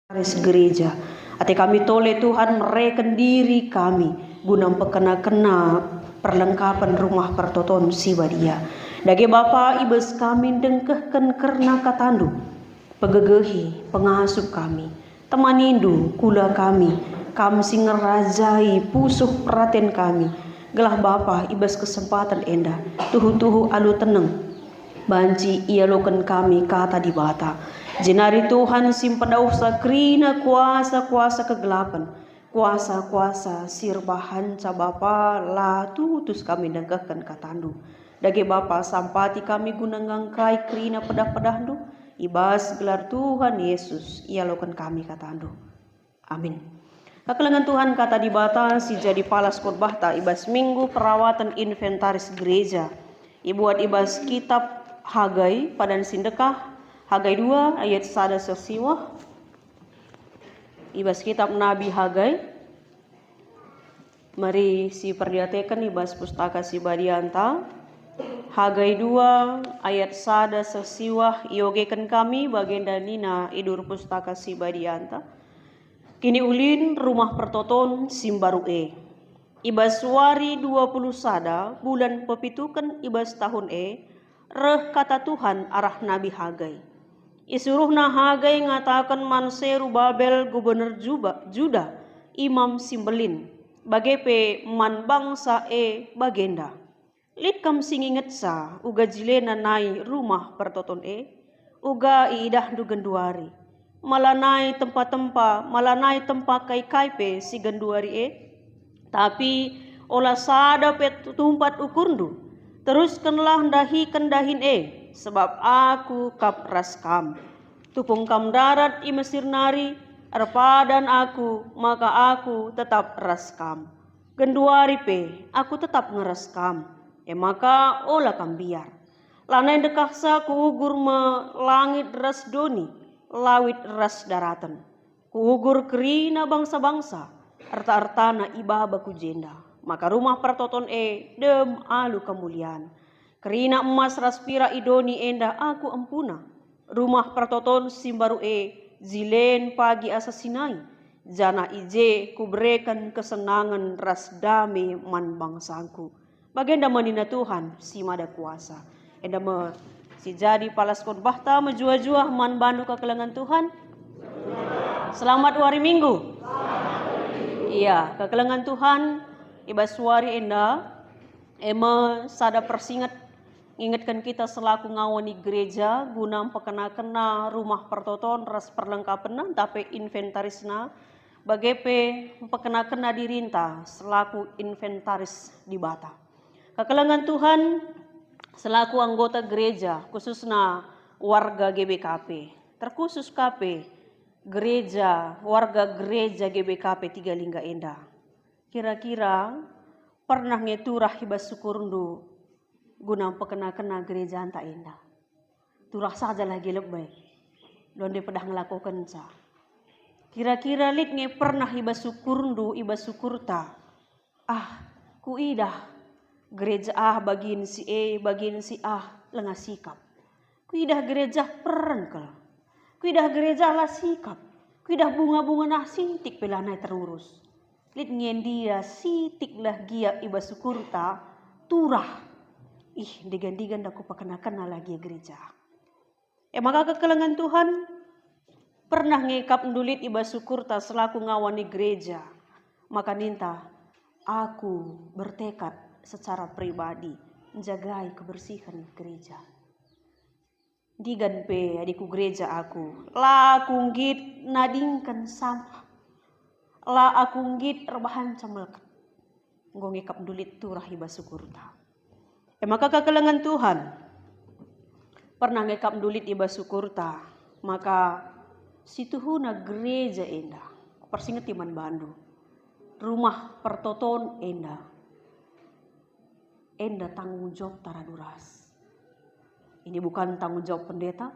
gereja. Ate kami tole Tuhan mereken diri kami guna pekena-kena perlengkapan rumah pertoton si badia. Dage Bapa ibes kami dengkehken kerna katandu. Pegegehi pengasup kami. Temanindu kula kami. Kam sing ngerajai pusuh peraten kami. Gelah Bapa ibes kesempatan endah. Tuhu-tuhu alu teneng. Banci ia loken kami kata di bata. Jenari Tuhan simpadau sakrina kuasa-kuasa kegelapan. Kuasa-kuasa sirbahan ca Bapa la tutus kami dengkehkan katandu. Dage Bapa sampati kami guna ngangkai krina pedah-pedahdu. Ibas gelar Tuhan Yesus ia loken kami katandu. Amin. Kekelengan Tuhan kata di bata si jadi palas kurbahta ibas minggu perawatan inventaris gereja. Ibuat ibas kitab Hagai padan sindekah Hagai 2 ayat 1 sesiwah. Ibas kitab Nabi Hagai. Mari si perdiatekan ibas pustaka si badianta. Hagai 2 ayat 1 sesiwah iogekan kami bagenda nina idur pustaka si badianta. Kini ulin rumah pertoton simbaru Ibas wari 20 sada bulan pepitukan ibas tahun reh kata Tuhan arah Nabi Hagai. Isuruhna Hagai ngatakan manseru Babel gubernur Juda Imam Simbelin bagepe man bangsa bagenda. Lit kam singinget sa uga jilena nai rumah pertoton uga iidah du genduari. Malanai malanai tempat kai-kaipe si genduari tapi olah sada pet tumpat ukurdu. Teruskanlah dahin sebab aku kap raskam. Tupung kam darat i Mesir nari arpadan aku maka aku tetap raskam. Genduari aku tetap ngeraskam. Maka olah kam biar. Lanai dekaksa ku ugur me langit ras doni lawit ras daratan. Ku ugur kerina bangsa-bangsa arta-artana ibaba ku jenda. Maka rumah pertoton dem alu kemuliaan. Kerina emas raspira idoni enda aku empuna. Rumah pertoton simbaru zilen pagi asa sinai. Jana ije kubrekan kesenangan ras dame man bangsangku. Bagenda menina Tuhan si mada kuasa. Enda me si jadi palas khotbahta menjua-jua man bandu kekelengan Tuhan. Selamat hari Minggu. Iya, kekelengan Tuhan. Ibas suari enda sada persingat ingatkan kita selaku ngawani gereja guna pekena-kena rumah pertoton ras perlengkapan tapi inventarisna bagepe pekena-kena dirinta selaku inventaris di bata. Kekelengan Tuhan selaku anggota gereja khususnya warga GBKP terkhusus KP gereja warga gereja GBKP Tiga Lingga Endah. Kira-kira pernah ngeturah hibas syukurndu guna pekena-kena gereja anta indah. Turah saja lagi lebay. Donde pedah ngelakukan sa. Kira-kira lik nge pernah hibas syukurndu ibas syukurta. Ku idah gereja bagin si bagin si lengah sikap. Ku idah gereja perenkel. Ku idah gereja lah sikap. Ku idah bunga-bunga nah sintik pelanai terurus. Lit ngendia sitik lah gia iba syukurta turah. Digan-digan daku pakena-kena lagi gereja. Maka kekelengan Tuhan pernah ngekap ndulit iba syukurta selaku ngawani gereja. Maka ninta aku bertekad secara pribadi menjagai kebersihan gereja. Digan adiku gereja aku. La kunggit nadingkan sampah. La aku ngit rebahan camelkat. Ngongekap dulit turah iba syukurta. Maka kekelengan Tuhan pernah ngekap dulit iba syukurta. Maka situhuna gereja endah. Persinget iman bandu. Rumah pertoton endah. Endah tanggung jawab taraduras. Ini bukan tanggung jawab pendeta.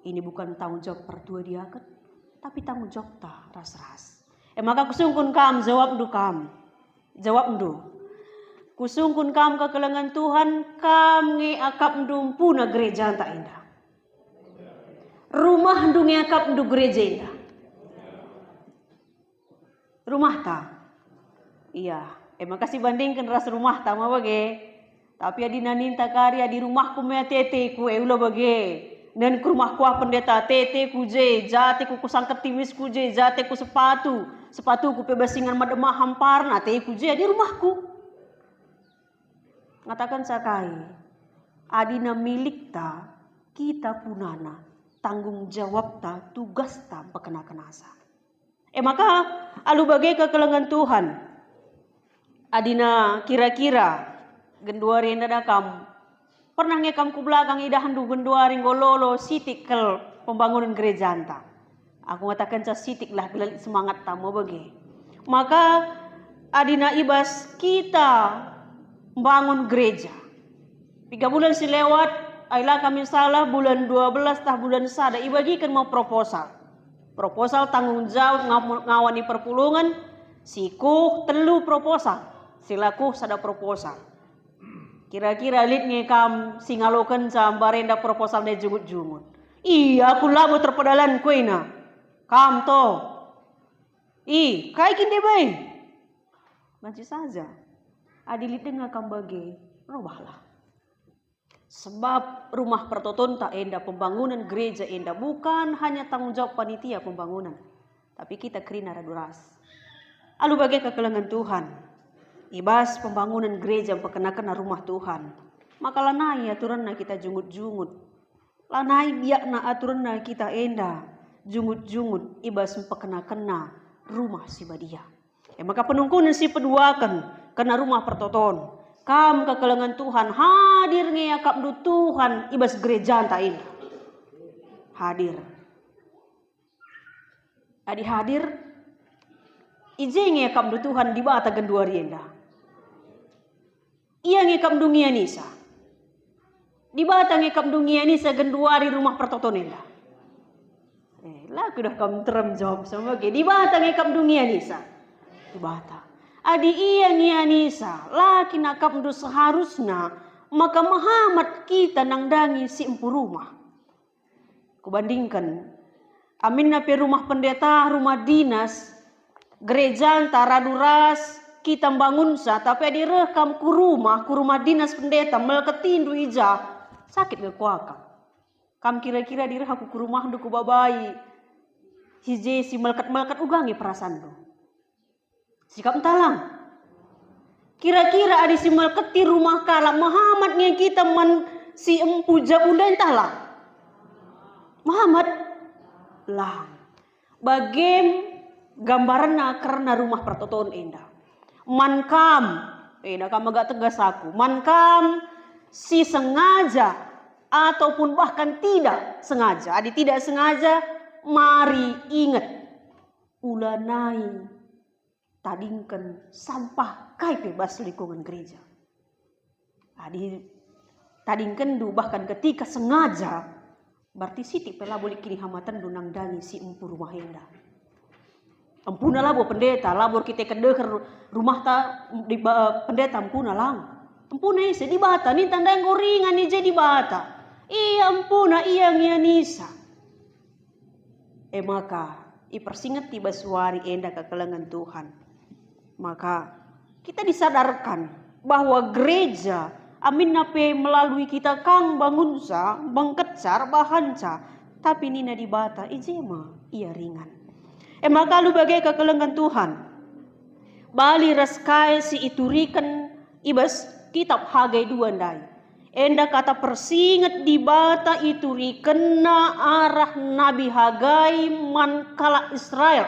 Ini bukan tanggung jawab pertua diaken. Tapi tanggung jawab ta ras-ras. Maka kusungkun kam jawab du kam. Jawab du. Kusungkun kam kekelengan Tuhan kam ngeakap du puna gereja anta indah. Rumah du ngeakap du gereja indah. rumah ta. Iya, makasih bandingkan ras rumah ta ma bage. Tapi adi naninta karya di rumahku mea tete ku ulo bage. Dan ke rumahku pendeta tete ku je, jate ku kusangket timis ku je, jate ku sepatu ku pebasingan mademah hampar na te ku je di rumahku. Ngatakan sakai, adi na milik ta, kita punana, tanggung jawab ta, tugas ta pakena-kenasa. Maka alu bagai kekelengan Tuhan. Adina kira-kira genduari nadakam pernah ngekam ku belakang idahan du genduari ngololo sitik kel pembangunan gereja anta. Aku ngatakan ca sitik lah gelalik semangat tamu bagi. Maka adina ibas kita bangun gereja. 3 bulan si lewat, ailah kami salah bulan 12 tah bulan sada ibagikan mau proposal. Proposal tanggung jawab ngawani perpulungan, siku telu proposal. Silaku sada proposal. Kira-kira lit ngekam singalokan jam barenda proposal de jumut-jumut. Iya aku lamu terpedalan kuina. Kam to. Kai kinde bay. Masih saja. Adilit dengan kam bagi robahlah. Sebab rumah pertoton tak enda pembangunan gereja enda bukan hanya tanggung jawab panitia pembangunan. Tapi kita kerina raduras. Alu bagi kekelengan Tuhan. Ibas pembangunan gereja perkenakan rumah Tuhan. Maka lanai aturan na kita jungut-jungut. Lanai biak na aturan na kita enda. Jungut-jungut ibas perkenakan rumah si badia. Maka penungkunan si peduakan kena rumah pertoton. Kam kekelengan Tuhan hadir ngeyakap du Tuhan ibas gereja anta ini. Hadir. Adi hadir. Ije ngeyakap du Tuhan di bata genduari enda. Ia ngekam dunia nisa. Di bata ngekam dunia nisa genduari rumah pertoton enda. Lah kudah kam terem jawab sama ke. Di bata ngekam dunia nisa. Di bata. Adi iya ngia nisa. Laki nakam du seharusnya. Maka Muhammad kita nangdangi si empu rumah. Kubandingkan. Amin nape rumah pendeta, rumah dinas. Gereja antara duras. Kita bangun sa, tapi direkam ku rumah dinas pendeta melketindu ija sakit gak kuakam. Kam kira-kira dirah aku ku rumah du ku babai. Hije si melket ugangi perasaan du. Sikap talang. Kira-kira adi si melketi rumah kala Muhammad nge kita si empu jabunda entahlah. Muhammad lah. Bagem gambaran karena rumah pertoton endah. Mankam, kam agak tegas aku. Mankam si sengaja ataupun bahkan tidak sengaja. Adi tidak sengaja, mari ingat ulanai tadingkan sampah kai bebas lingkungan gereja. Adi tadingkan du bahkan ketika sengaja berarti siti pela boleh kini hamatan dunang dani si empu rumah hendak. Ampuna lah pendeta, labor kita kedeker rumah ta di pendeta ampuna lang. Ampuna isa di bata, ni tanda yang goringan ni jadi bata. Iya ampuna iya ngia nisa. Maka ipersingat tiba suari enda kekelengan Tuhan. Maka kita disadarkan bahwa gereja amin nape melalui kita kang bangunsa, bangkecar bahanca, tapi nina di bata ijema iya ringan. Maka lu bagai kekelengan Tuhan. Bali raskai si iturikan ibas kitab Hagai 2 ndai. Enda kata persingat di bata iturikan na arah Nabi Hagai man kala Israel.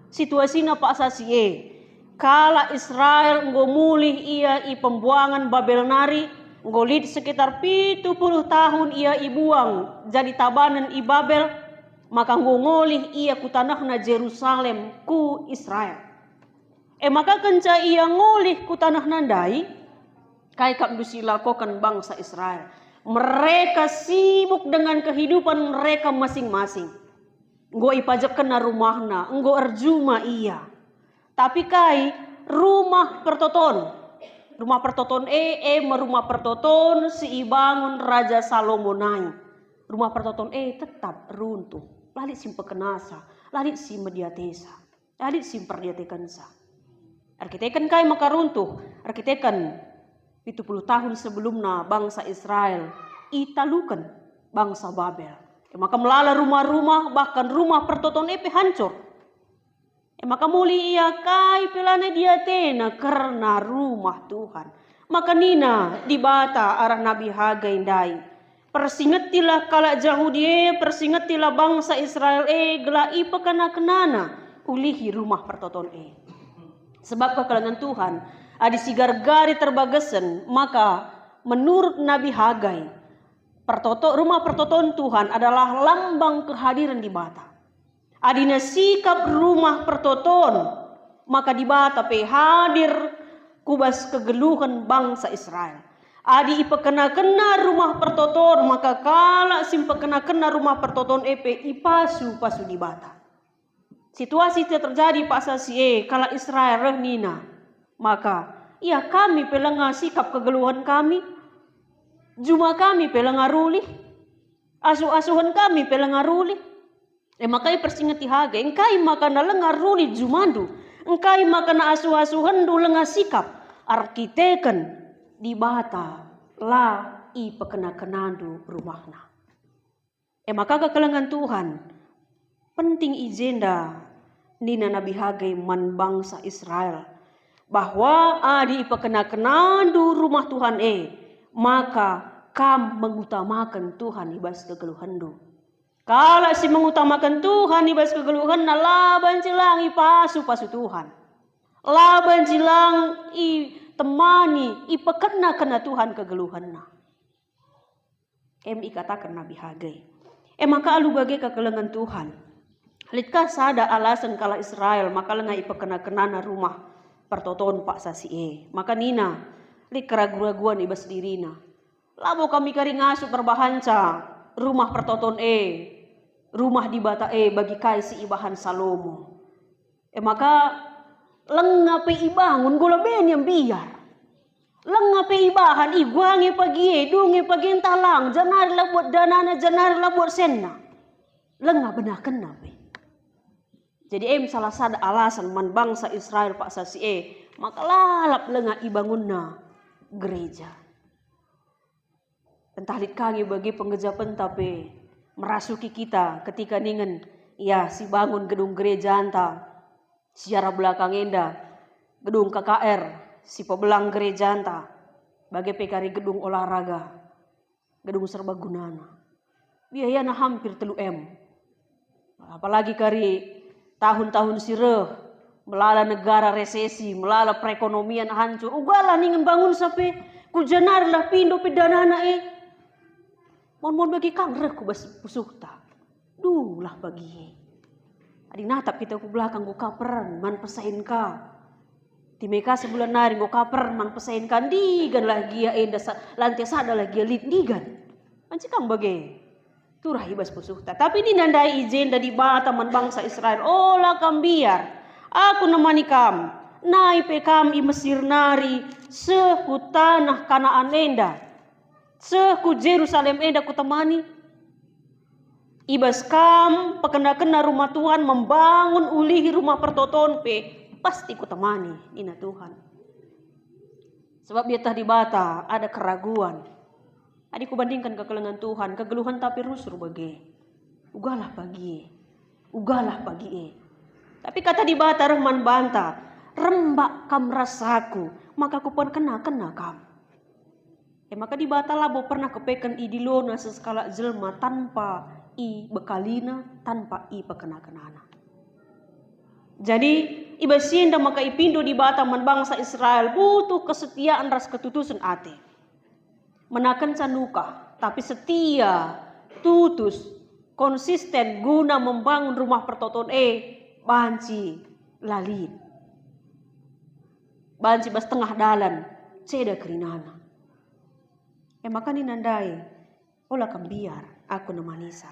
Situasinya pak sasie. Kala Israel ngomulih ia i pembuangan Babel nari. Ngolid sekitar 70 tahun ia ibuang jadi tabanan i Babel. Maka ngolih ia ku tanahna Jerusalem ku Israel. Maka kenca ia ngolih ku tanah nandai. Kai kap dusilakokan bangsa Israel. Mereka sibuk dengan kehidupan mereka masing-masing. Nggo ipajak kena rumahna. Nggo erjuma iya. Tapi kai rumah pertoton. Rumah pertoton rumah pertoton si ibangun Raja Salomonai. Rumah pertoton tetap runtuh. Lalit si pekenasa, lalit si mediatesa. Adit simpar dia tekan sa. Arkitekan kai maka runtuh. Arkitekan 70 tahun sebelumnya bangsa Israel italukan bangsa Babel. Maka melala rumah-rumah, bahkan rumah pertoton epe hancur. Maka muli ia kai pelane dia tena karena rumah Tuhan. Maka nina di bata arah Nabi Hagai dai. Persingetilah kala jauh dia, persingetilah bangsa Israel gela ipa kenana ulihi rumah pertoton Sebab kekalangan Tuhan adi sigar-gari terbagasan, maka menurut Nabi Hagai, rumah pertoton Tuhan adalah lambang kehadiran di bata. Adina sikap rumah pertoton, maka di bata pe hadir kubas kegeluhan bangsa Israel. Adi ipa kena rumah pertoton, maka kala simpa kena rumah pertoton epe ipasu pasu di bata. Situasi itu terjadi Pak Sasi kala Israel rehnina, maka ya kami pelengah sikap kegeluhan kami, juma kami pelengah ruli, asuhan kami pelengah ruli. Makai persingati haga, engkai makana lengah ruli jumandu, engkai makana asuhan du lengah sikap, arkiteken di bata la i pekena-kenandu rumahna. Maka kekalangan Tuhan penting izenda nina Nabi Hagai man bangsa Israel bahwa adi pekena-kenandu rumah Tuhan maka kam mengutamakan Tuhan ibas kegeluhandu. Kalau si mengutamakan Tuhan ibas kegeluhan laban cilang ipasu pasu Tuhan. Laban cilang temani ipekena Tuhan kegeluhanna. Katakan Nabi Hagai. Maka alu bagai kegelangan Tuhan. Litkah sada alasan kala Israel maka lengah ipekena rumah pertoton Pak Sasi Maka nina lik keraguan ibas dirina. Labo kami kari ngasuh berbahanca rumah pertoton rumah di bata bagi kai si ibahan Salomo. Maka lengah pe ibangun gula ben yang biar. Lengah pe ibahan iguangi pagi dungi pagi talang janar la buat danana janar la buat senna. Lengah benar kena pe. Jadi salah satu alasan man bangsa Israel Pak Sasi maka lalap lengah ibangunna gereja. Entah likangi bagi penggejapan tapi merasuki kita ketika ningen ya si bangun gedung gereja anta secara belakang enda gedung KKR si pebelang gereja anta bagi pekari gedung olahraga gedung serbagunana biayana hampir 3 M. Apalagi kari tahun-tahun sireh melala negara resesi melala perekonomian hancur ugala ningen bangun sampai kujanar lah pindo pidanana mon bagi kang reku bas pusukta. Lah bagi. Adi natap kita ku belakang go kaperan man pesain ka. Timeka sebulan nari go kaperan man pesain kan digan lagi enda lantai sada lagi lit digan. Anci kang bagi. Turah ibas pusukta. Tapi ini nandai ijen dari bata man bangsa Israel. Olah kam biar. Aku nemani kam. Nai pe kam i Mesir nari sehu tanah Kanaan enda. Seku Jerusalem enda kutemani. Ibas kam pekena-kena rumah Tuhan membangun ulihi rumah pertoton pe pasti kutemani ina Tuhan. Sebab dia tadi bata ada keraguan. Adi kubandingkan kekelengan Tuhan, kegeluhan tapi rusur bagi. Ugalah pagi. Tapi kata di bata Rahman banta, rembak kam rasaku, maka kupon kena kam. Maka di bata labo pernah kepekan idilona seskala jelma tanpa i bekalina, tanpa i pekena-kenana. Jadi ibasienda maka ipindo di bata man bangsa Israel butuh kesetiaan ras ketutusan ate. Menakan canuka, tapi setia, tutus, konsisten guna membangun rumah pertoton banci lalin. Banci bas tengah dalan, ceda kerinana. Maka ninandai, olah kambiar, aku nemanisa.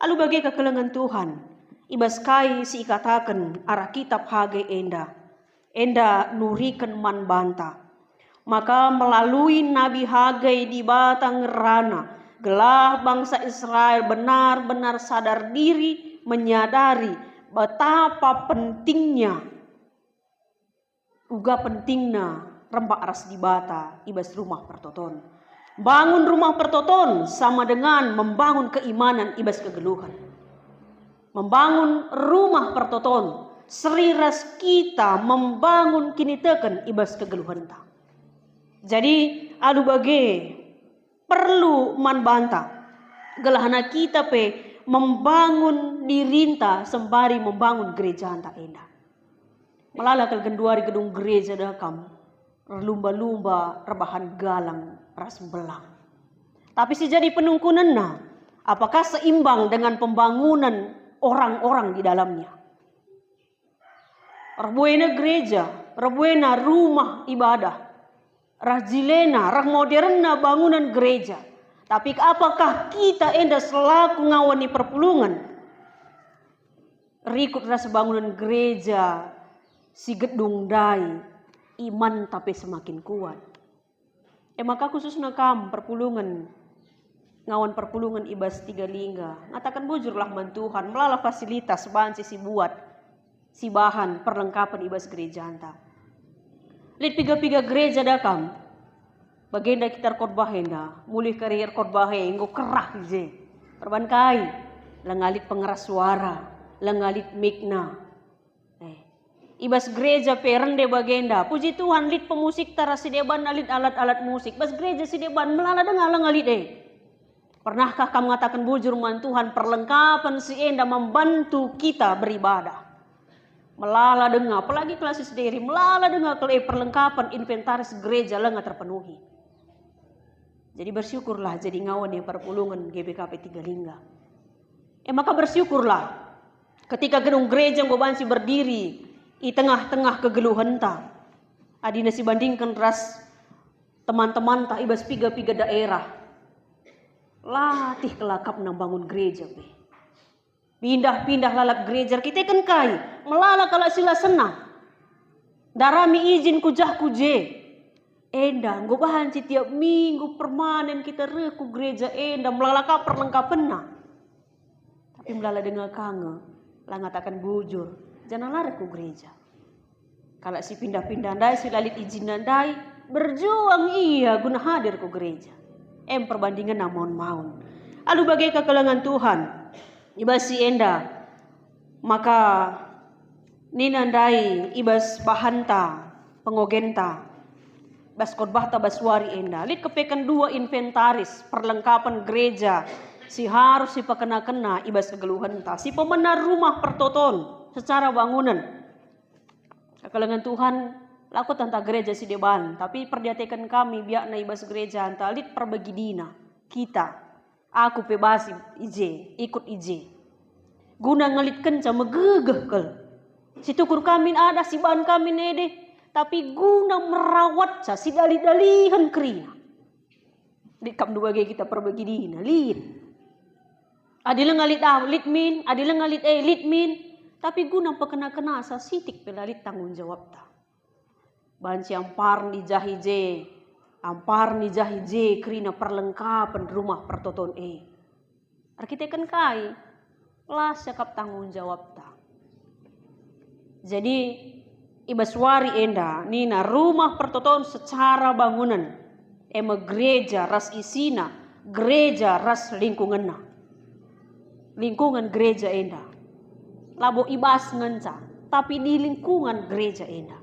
Alu bagi kekelengan Tuhan, ibas kai si ikatakan arah kitab Hagai enda nurikan man banta. Maka melalui Nabi Hagai di batang rana, gelah bangsa Israel benar-benar sadar diri, menyadari betapa pentingnya rembak ras di bata ibas rumah pertoton. Bangun rumah pertoton sama dengan membangun keimanan ibas kegeluhan. Membangun rumah pertoton seri ras kita membangun kini teken ibas kegeluhan ta. Jadi adu bage perlu man banta gelahana kita pe membangun dirinta sembari membangun gereja anta enda. Melala kelgenduari gedung gereja dakam lumba-lumba rebahan galang ras belang. Tapi si jadi penungkunenna apakah seimbang dengan pembangunan orang-orang di dalamnya? Rebuena gereja, rebuena rumah ibadah, rajilena, rah moderna bangunan gereja. Tapi apakah kita enda selaku ngawani perpulungan rikut rasa bangunan gereja si gedung dai iman tapi semakin kuat. Maka khususnya kam perpulungan ngawan perpulungan ibas 3 lingga ngatakan bujurlah man Tuhan melala fasilitas banci si buat si bahan perlengkapan ibas gereja anta. Lit piga-piga gereja dakam bagenda kita khotbah henda mulih karier khotbah enggo kerah je perban kai lengalit pengeras suara lengalit mikna ibas gereja perende bagenda puji Tuhan lit pemusik tara sideban alit alat-alat musik bas gereja sideban melala dengar lengalit pernahkah kamu mengatakan bujur man Tuhan perlengkapan si enda membantu kita beribadah melala dengar apalagi kelas sendiri melala dengar kalau perlengkapan inventaris gereja lenga terpenuhi. Jadi bersyukurlah jadi ngawan yang perpulungan GBKP 3 Lingga. Maka bersyukurlah ketika gedung gereja Bobansi berdiri di tengah-tengah kegeluhan ta. Adina si bandingkan ras teman-teman ta ibas piga-piga daerah. Latih kelakap nang bangun gereja be. Pindah-pindah lalap gereja kita kan kai melala kalau sila senang. Darami izin kujah kuje. Enda ngobahan setiap minggu permanen kita reku gereja enda melalaka perlengkapan. Tapi melala dengan kange langatakan bujur jangan lari ku gereja. Kalau si pindah-pindah ndai si lalit izin ndai berjuang iya guna hadir ku gereja. Perbandingan namun maun. Alu bagai kekelengan Tuhan ibas si enda maka nina ndai ibas bahanta pengogenta bas khotbah ta baswari enda lit kepekan 2 inventaris perlengkapan gereja si harus si pakena-kena ibas kegeluhan ta si pemenar rumah pertoton secara bangunan kekelengan Tuhan laku tentang gereja si deban tapi perdiatekan kami biakna ibas gereja anta lit perbagi dina kita aku pebasi ije ikut ije guna ngelit kenca megegeh kel si tukur kami ada si bahan kami nede tapi guna merawat sa si dali-dalihan kerina. Di kam dua kita perbagi dina lin. Adila ngalit lit min, adila ngalit lit min, tapi guna pekena-kena sa sitik pelalit tanggung jawab ta. Banci ampar ni jahije, kerina perlengkapan rumah pertoton Arkitekan kai, lah sekap tanggung jawab ta. Jadi ibaswari enda nina rumah pertoton secara bangunan gereja ras isina gereja ras lingkungan gereja enda labo ibas ngenca tapi di lingkungan gereja enda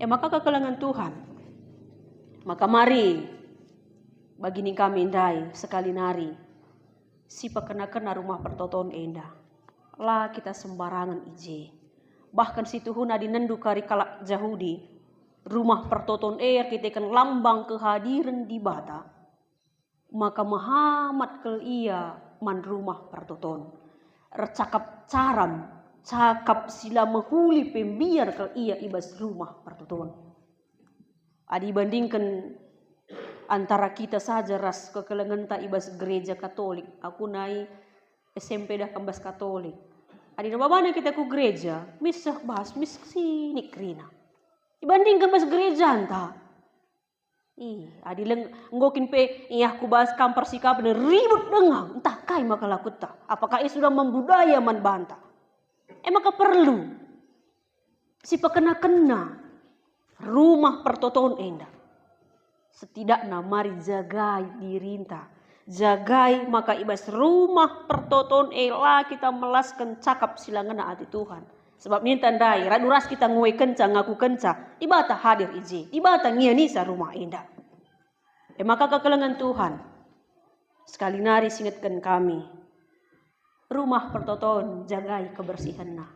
maka kekelengan Tuhan maka mari bagini kami endai sekali nari si pakena-kena rumah pertoton enda lah kita sembarangan ije bahkan situ huna dinendu kari kalak Jahudi rumah pertoton kita kan lambang kehadiran di bata maka Muhammad kel ia man rumah pertoton recakap caram cakap sila menghuli pembiar kel ia ibas rumah pertoton adi bandingkan antara kita saja ras kekelengan ta ibas gereja Katolik aku naik SMP dah kembas Katolik. Adi babana kita ku gereja, misah bahas mis sini kerina. Dibandingkan bahas gereja anta. Adi ngokin pe iya ku bahas kampar sikap dan ribut dengang. Entah kai maka lakut ta. Apakah ia sudah membudaya man banta. Maka perlu si pekena-kena rumah pertoton enda. Setidaknya mari jagai dirinta. Jagai maka ibas rumah pertoton ela kita melaskan cakap silangana hati Tuhan. Sebab ini tandai, raduras kita nguwe kenca, ngaku kenca. Ibata hadir iji, ibata ngianisa rumah indah. Maka kekelengan Tuhan. Sekali nari singatkan kami. Rumah pertoton jagai kebersihanna.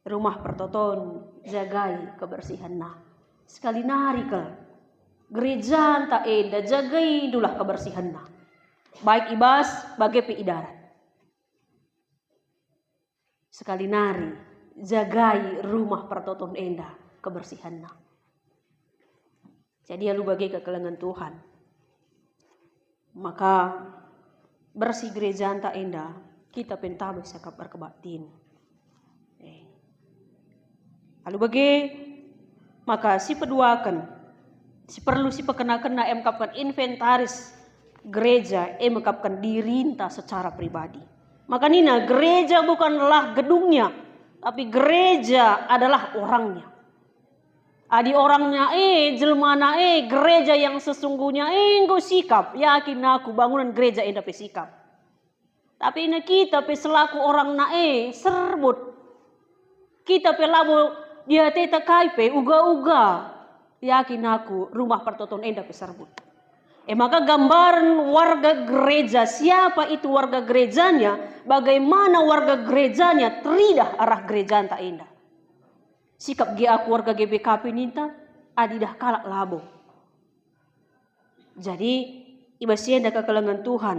Rumah pertoton jagai kebersihanna. Sekali nari ke gereja anta eda jagai dulah kebersihanna. Baik ibas bagai piidaran. Sekali nari jagai rumah pertoton enda kebersihanna. Jadi lu bagai kekelengan Tuhan. Maka bersih gereja anta enda kita pentabek sakap berkebaktin. Lalu bagai maka si peduakan si perlu si pekena-kena mengkapkan inventaris gereja mengkapkan dirinta secara pribadi. Maka nina gereja bukanlah gedungnya, tapi gereja adalah orangnya. Adi orangnya jelmana gereja yang sesungguhnya engkau sikap. Yakin aku bangunan gereja enda pe sikap. Tapi ini kita pe selaku orang na serbut. Kita pe labo dia teta kai pe uga-uga. Yakin aku rumah pertoton enda pe serbut. Maka gambaran warga gereja, siapa itu warga gerejanya, bagaimana warga gerejanya teridah arah gereja anta indah. Sikap aku warga GBKP ninta, adidah kalak labo. Jadi, ibasienda kekelengan Tuhan.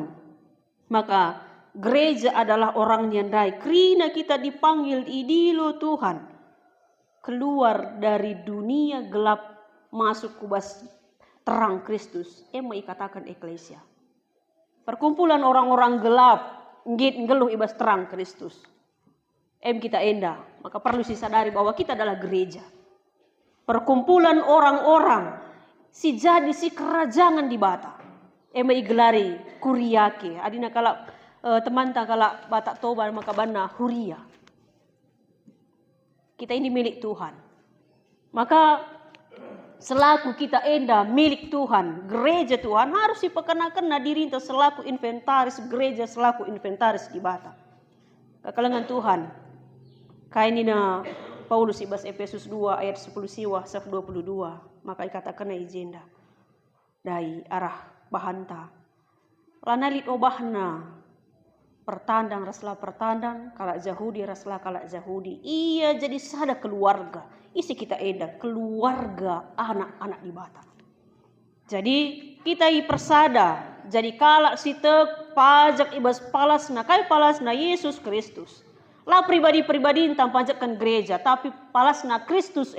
Maka gereja adalah orang nyandai. Krina kita dipanggil idilo Tuhan. Keluar dari dunia gelap, masuk kubas terang Kristus, mau ikatakan eklesia. Perkumpulan orang-orang gelap, ngeluh ibas terang Kristus. Kita enda, maka perlu disadari bahwa kita adalah gereja. Perkumpulan orang-orang, si jadi si kerajaan di bata. Igelari kuriake, adina kala teman tak kala batak toba maka bana huria. Kita ini milik Tuhan. Maka selaku kita enda milik Tuhan, gereja Tuhan harus dipekena-kena dirinta selaku inventaris gereja, selaku inventaris di bata. Kekelengan Tuhan. Kainina Paulus ibas Efesus 2 ayat 10 siwa 22. Maka ikatakan izenda dari arah bahanta. Lanalit obahna pertandang raslah pertandang, kalak Yahudi raslah kalak Yahudi. Iya jadi sada keluarga. Isi kita eda keluarga anak-anak di bata. Jadi kita persada. Jadi kalak sitek pajak ibas palasna kai palasna Yesus Kristus. Lah pribadi-pribadi entang pajakkan gereja tapi palasna Kristus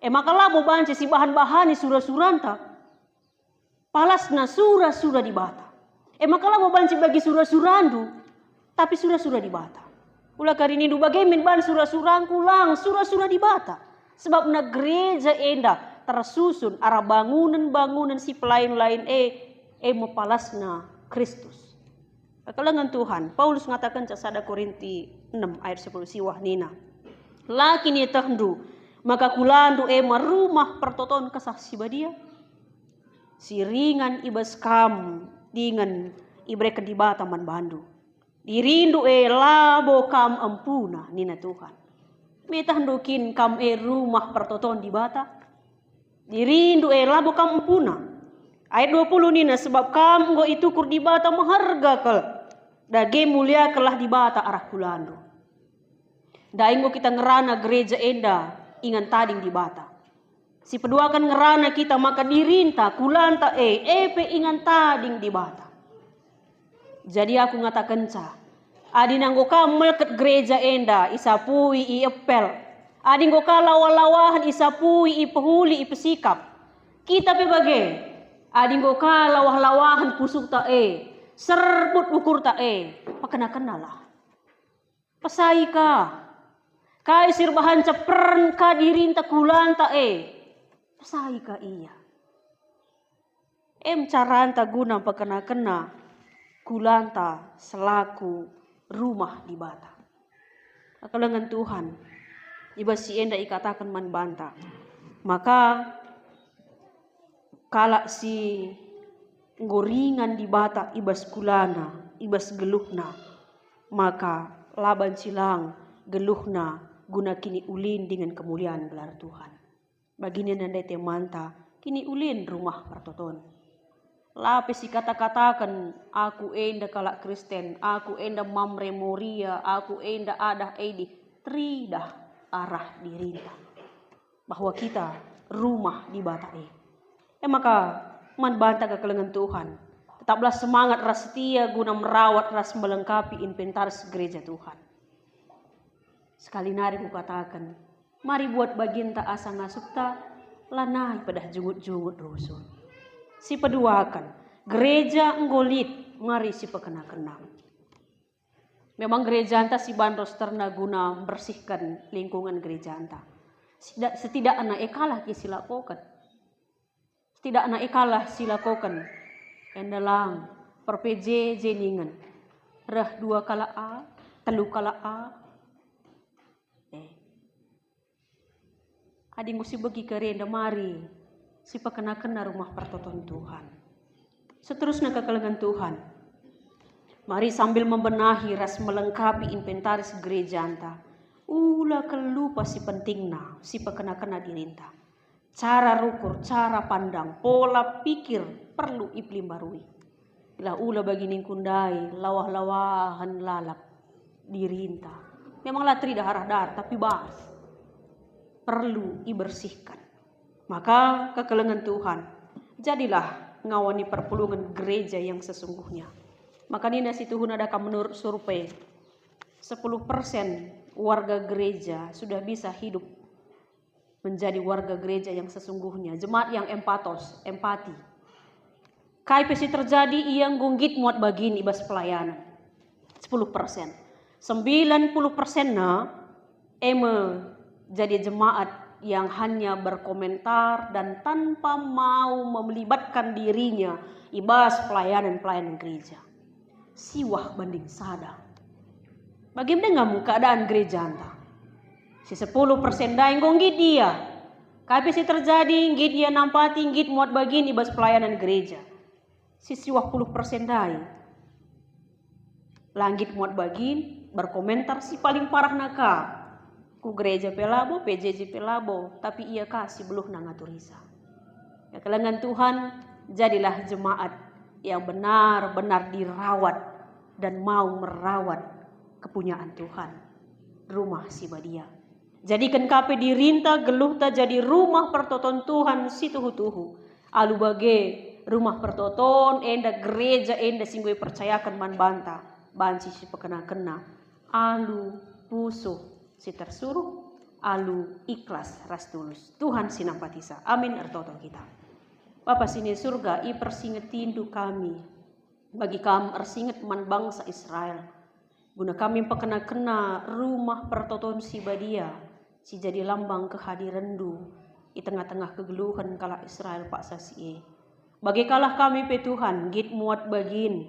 maka lah mau banci si bahan-bahani surah-suranta. Palasna surah-surah di bata. Maka lah mau banci bagi surah-surandu tapi surah-surah di bata. Ulah kari ini bagaimana ban surah-surangku lang surah-surah di bata. Sebab na gereja enda tersusun arah bangunan-bangunan si pelain-lain mepalasna Kristus. Kekelengan Tuhan. Paulus mengatakan casada Korinti 6 ayat 10 siwah nina. Lakin ia tehdu maka kulandu rumah pertoton kesaksi badia. Siringan ibas kam dengan ibrek di bata man bandu. Dirindu labo kam ampuna nina Tuhan. Metahdukin kam rumah pertoton di bata. Dirindu labo kam ampuna. Ayat 20 nina sebab kam go itu kur di bata maharga kel. Dage mulia kelah di bata arah kulandu. Daingo kita ngerana gereja enda ingan tading di bata. Si peduakan ngerana kita maka dirinta kulanta pe ingan tading di bata. Jadi aku ngatakan adi nanggo ka melket gereja enda isapui i epel. Adi nggo ka lawa-lawahan isapui i pehuli i pesikap. Kita pe bage. Adi nggo ka lawah-lawahan pusuk ta serbut ukur ta pakena-kena lah. Pasai ka. Kai sirbahan cepern ka dirinta kulanta pasai ka iya. Caranta guna pakena-kena kulanta selaku rumah di bata. kelengan Tuhan ibas si enda ikatakan man banta. Maka kalak si goringan di bata ibas kulana, ibas geluhna, maka laban silang geluhna guna kini ulin dengan kemuliaan gelar Tuhan. Begini nandai temanta kini ulin rumah pertoton. Lapis si kata-katakan aku enda kalak Kristen, aku enda mamre moria, aku enda adah edi tridah arah dirinta. Bahwa kita rumah di bata maka man banta ke kelengan Tuhan. Tetaplah semangat ras setia guna merawat ras melengkapi inventaris gereja Tuhan. Sekali nari ku katakan, mari buat bagian tak asa ngasukta, lanai pada jungut-jungut rusuh. Si peduakan, gereja nggolit, mari si pekena-kenang. Memang gereja anta si bandros terna guna bersihkan lingkungan gereja anta. Setidak anak ekalah kisilakokan. Setidak anak ekalah silakokan. Endalang perpeje jeningan. Reh 2 kala A, 3 kala A. Adi musi bagi kerenda mari si pakena-kena rumah pertoton Tuhan. Seterusnya kekelengan Tuhan. Mari sambil membenahi ras melengkapi inventaris gereja anta. Ula kelupa si pentingna si pakena-kena dirinta. Cara rukur, cara pandang, pola pikir perlu iplim barui. Bila ula bagini kundai lawah-lawahan lalap dirinta. Memanglah tidak harah-dar tapi bahas. Perlu dibersihkan. Maka kekelengan Tuhan, jadilah ngawani perpulungan gereja yang sesungguhnya. Maka ini nasi Tuhan adakah menurut survei 10% warga gereja sudah bisa hidup menjadi warga gereja yang sesungguhnya, jemaat yang empati. Kai pesi terjadi yang gunggit muat bagini ibas pelayanan 10%. 90% jadi jemaat yang hanya berkomentar dan tanpa mau melibatkan dirinya ibas pelayanan gereja. Siwah banding sada. Bagaimana ngamu keadaan gereja anda? Si 10% daing gonggit dia. Kapi si terjadi ngit dia nampati ngit muat bagini ibas pelayanan gereja. Si siwah 10% daing. Langit muat bagin berkomentar si paling parah naka. Ku gereja pelabo, PJJ pelabo, tapi ia kasih beluh nangaturisa. Ya kelengan Tuhan, jadilah jemaat yang benar-benar dirawat dan mau merawat kepunyaan Tuhan. Rumah si badia. Jadikan kape dirinta geluh ta jadi rumah pertoton Tuhan si tuhu-tuhu. Alu bage rumah pertoton enda gereja enda singgoy percayakan man banta. Banci si pekena-kena. Alu pusuh si tersuruh, alu ikhlas ras tulus. Tuhan sinampatisa. Amin ertoton kita. Bapa sini surga, i persinget tindu kami. Bagi kami ersinget man bangsa Israel. Guna kami pekena-kena rumah pertoton si badia. Si jadi lambang kehadiran du. I tengah-tengah kegeluhan kala Israel pak sasie. Bagi kalah kami pe Tuhan, git muat bagin.